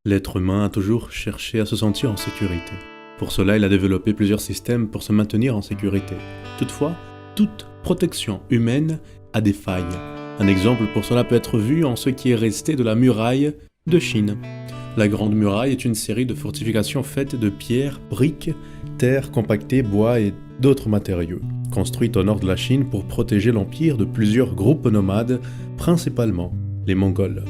L'être humain a toujours cherché à se sentir en sécurité. Pour cela, il a développé plusieurs systèmes pour se maintenir en sécurité. Toutefois, toute protection humaine a des failles. Un exemple pour cela peut être vu en ce qui est resté de la muraille de Chine. La Grande Muraille est une série de fortifications faites de pierres, briques, terre compactée, bois et d'autres matériaux, construites au nord de la Chine pour protéger l'empire de plusieurs groupes nomades, principalement les Mongols.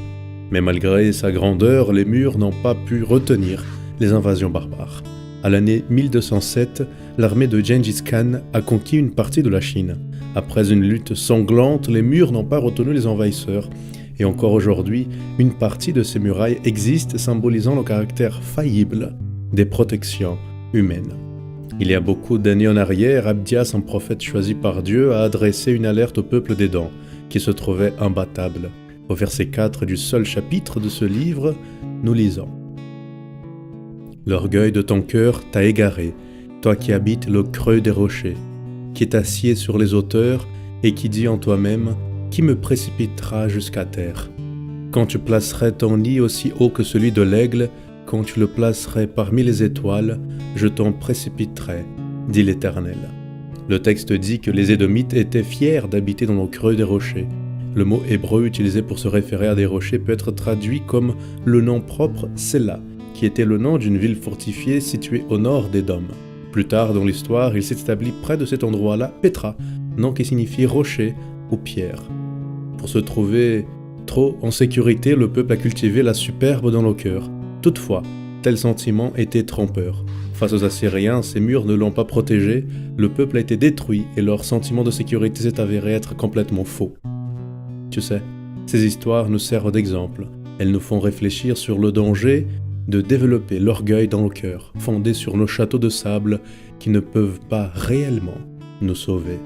Mais malgré sa grandeur, les murs n'ont pas pu retenir les invasions barbares. À l'année 1207, l'armée de Gengis Khan a conquis une partie de la Chine. Après une lutte sanglante, les murs n'ont pas retenu les envahisseurs. Et encore aujourd'hui, une partie de ces murailles existe, symbolisant le caractère faillible des protections humaines. Il y a beaucoup d'années en arrière, Abdias, un prophète choisi par Dieu, a adressé une alerte au peuple d'Éden, qui se trouvait imbattable. Au verset 4 du seul chapitre de ce livre, nous lisons « L'orgueil de ton cœur t'a égaré, toi qui habites le creux des rochers, qui t'assieds sur les hauteurs et qui dis en toi-même « Qui me précipitera jusqu'à terre ?» Quand tu placerais ton nid aussi haut que celui de l'aigle, quand tu le placerais parmi les étoiles, je t'en précipiterai, dit l'Éternel. Le texte dit que les Édomites étaient fiers d'habiter dans le creux des rochers. Le mot hébreu utilisé pour se référer à des rochers peut être traduit comme le nom propre Séla, qui était le nom d'une ville fortifiée située au nord d'Édom. Plus tard dans l'histoire, il s'est établi près de cet endroit-là Pétra, nom qui signifie rocher ou pierre. Pour se trouver trop en sécurité, le peuple a cultivé la superbe dans le cœur. Toutefois, tel sentiment était trompeur. Face aux Assyriens, ces murs ne l'ont pas protégé, le peuple a été détruit et leur sentiment de sécurité s'est avéré être complètement faux. Tu sais, ces histoires nous servent d'exemple. Elles nous font réfléchir sur le danger de développer l'orgueil dans le cœur, fondé sur nos châteaux de sable qui ne peuvent pas réellement nous sauver.